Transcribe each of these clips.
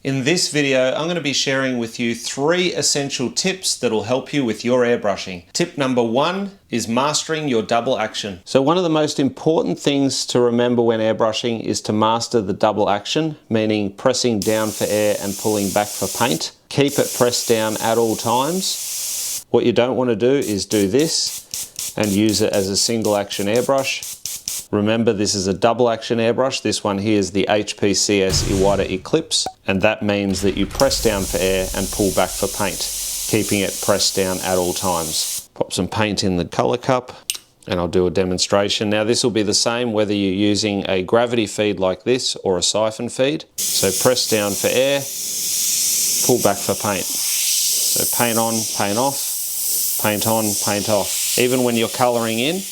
In this video, I'm going to be sharing with you 3 essential tips that will help you with your airbrushing. Tip number 1 is mastering your double action. So one of the most important things to remember when airbrushing is to master the double action, meaning pressing down for air and pulling back for paint. Keep it pressed down at all times. What you don't want to do is do this and use it as a single action airbrush. Remember, this is a double action airbrush. This one here is the HP CS Iwata Eclipse, and that means that you press down for air and pull back for paint, keeping it pressed down at all times. Pop some paint in the color cup and I'll do a demonstration. Now this will be the same whether you're using a gravity feed like this or a siphon feed. So press down for air, pull back for paint. So paint on, paint off, paint on, paint off. Even when you're coloring in,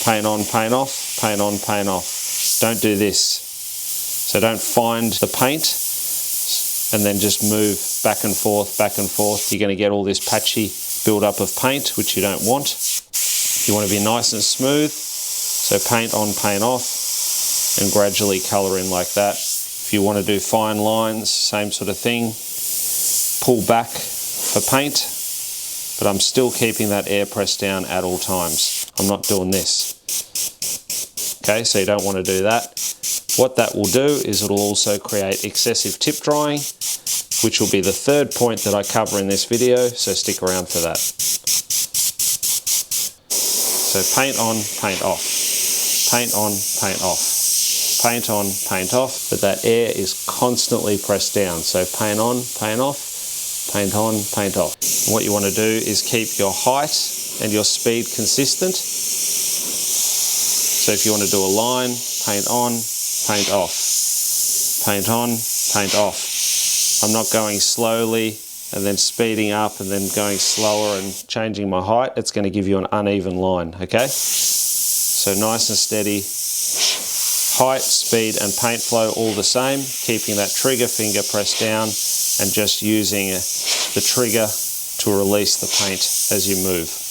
paint on, paint off, paint on, paint off. Don't do this. So don't find the paint and then just move back and forth, back and forth. You're going to get all this patchy build-up of paint, which you don't want. You want to be nice and smooth. So paint on, paint off, and gradually colour in like that. If you want to do fine lines, same sort of thing. Pull back for paint, but I'm still keeping that air press down at all times. I'm not doing this. Okay, so you don't want to do that. What that will do is it'll also create excessive tip drying, which will be the 3rd point that I cover in this video, so stick around for that. So paint on, paint off. Paint on, paint off. Paint on, paint off, but that air is constantly pressed down. So paint on, paint off, paint on, paint off. And what you want to do is keep your height and your speed consistent. So if you want to do a line, paint on, paint off. Paint on, paint off. I'm not going slowly and then speeding up and then going slower and changing my height. It's going to give you an uneven line, okay? So nice and steady. Height, speed and paint flow all the same. Keeping that trigger finger pressed down and just using the trigger to release the paint as you move.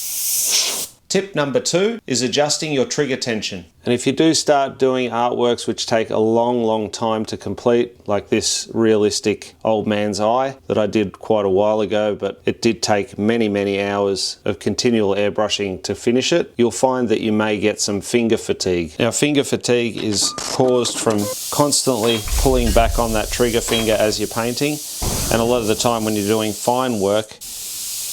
Tip number 2 is adjusting your trigger tension. And if you do start doing artworks which take a long time to complete, like this realistic old man's eye that I did quite a while ago, but it did take many hours of continual airbrushing to finish it, you'll find that you may get some finger fatigue. Now finger fatigue is caused from constantly pulling back on that trigger finger as you're painting, and a lot of the time when you're doing fine work,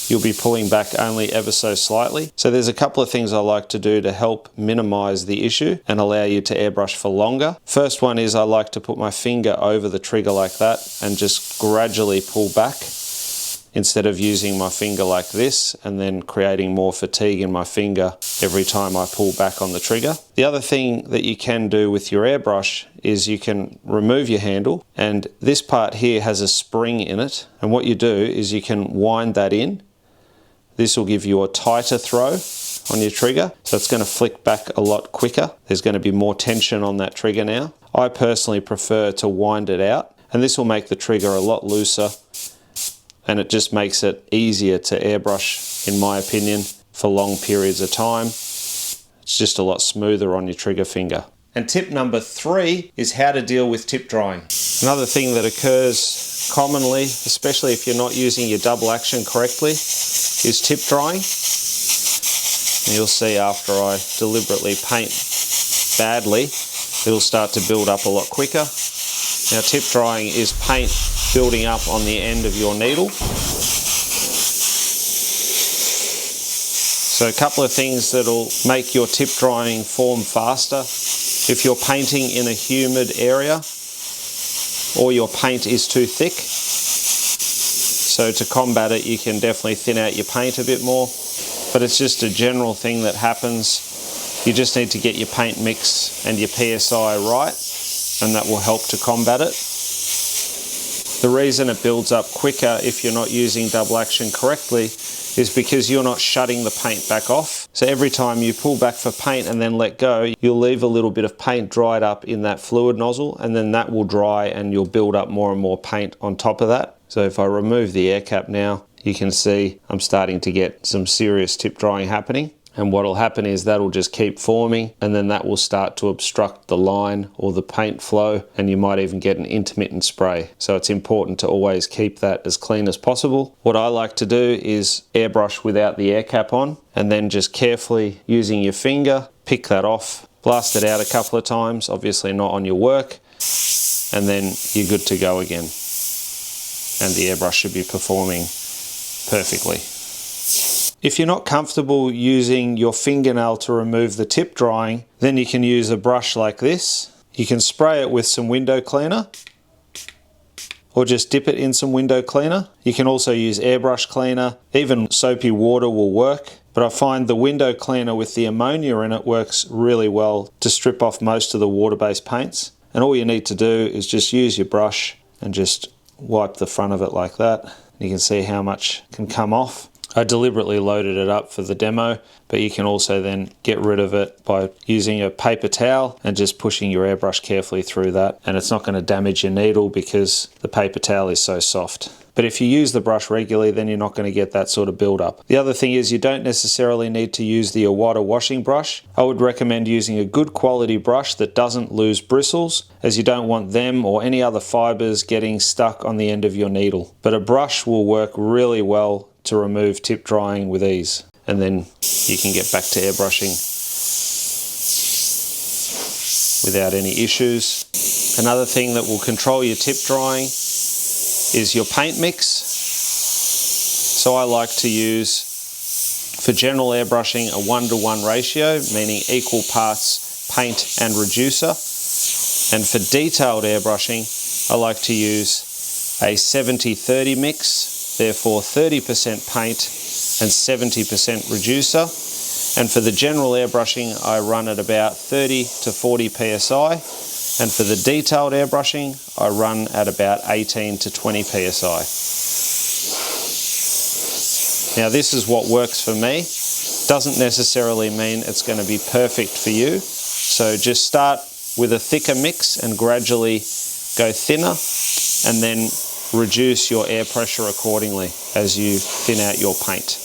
you'll be pulling back only ever so slightly. So there's a couple of things I like to do to help minimize the issue and allow you to airbrush for longer. First one is I like to put my finger over the trigger like that and just gradually pull back instead of using my finger like this and then creating more fatigue in my finger every time I pull back on the trigger. The other thing that you can do with your airbrush is you can remove your handle, and this part here has a spring in it, and what you do is you can wind that in. This will give you a tighter throw on your trigger, so it's going to flick back a lot quicker. There's going to be more tension on that trigger now. I personally prefer to wind it out, and this will make the trigger a lot looser, and it just makes it easier to airbrush, in my opinion, for long periods of time. It's just a lot smoother on your trigger finger. And tip number 3 is how to deal with tip drying. Another thing that occurs commonly, especially if you're not using your double action correctly, is tip drying. And you'll see after I deliberately paint badly, it'll start to build up a lot quicker. Now tip drying is paint building up on the end of your needle. So a couple of things that'll make your tip drying form faster. If you're painting in a humid area or your paint is too thick, so to combat it you can definitely thin out your paint a bit more, but it's just a general thing that happens. You just need to get your paint mix and your PSI right, and that will help to combat it. The reason it builds up quicker if you're not using double action correctly is because you're not shutting the paint back off. So every time you pull back for paint and then let go, you'll leave a little bit of paint dried up in that fluid nozzle, and then that will dry and you'll build up more and more paint on top of that. So if I remove the air cap now, you can see I'm starting to get some serious tip drying happening. And what will happen is that'll just keep forming, and then that will start to obstruct the line or the paint flow, and you might even get an intermittent spray. So it's important to always keep that as clean as possible. What I like to do is airbrush without the air cap on, and then just carefully using your finger, pick that off, blast it out a couple of times, obviously not on your work, and then you're good to go again. And the airbrush should be performing perfectly. If you're not comfortable using your fingernail to remove the tip drying, then you can use a brush like this. You can spray it with some window cleaner, or just dip it in some window cleaner. You can also use airbrush cleaner, even soapy water will work. But I find the window cleaner with the ammonia in it works really well to strip off most of the water-based paints. And all you need to do is just use your brush and just wipe the front of it like that. You can see how much can come off. I deliberately loaded it up for the demo, but you can also then get rid of it by using a paper towel and just pushing your airbrush carefully through that. And it's not going to damage your needle because the paper towel is so soft. But if you use the brush regularly, then you're not going to get that sort of build-up. The other thing is you don't necessarily need to use the Iwata washing brush. I would recommend using a good quality brush that doesn't lose bristles, as you don't want them or any other fibers getting stuck on the end of your needle. But a brush will work really well to remove tip drying with ease, and then you can get back to airbrushing without any issues. Another thing that will control your tip drying is your paint mix. So I like to use, for general airbrushing, a 1:1 ratio, meaning equal parts paint and reducer. And for detailed airbrushing, I like to use a 70-30 mix, therefore 30% paint and 70% reducer. And for the general airbrushing, I run at about 30 to 40 psi. And for the detailed airbrushing, I run at about 18 to 20 psi. Now this is what works for me. Doesn't necessarily mean it's going to be perfect for you. So just start with a thicker mix and gradually go thinner, and then reduce your air pressure accordingly as you thin out your paint.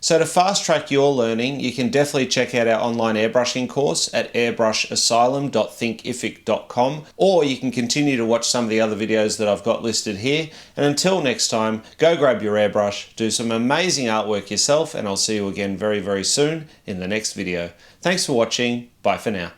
So to fast track your learning, you can definitely check out our online airbrushing course at airbrushassylum.thinkific.com, or you can continue to watch some of the other videos that I've got listed here. And until next time, go grab your airbrush, do some amazing artwork yourself, and I'll see you again very, very soon in the next video. Thanks for watching. Bye for now.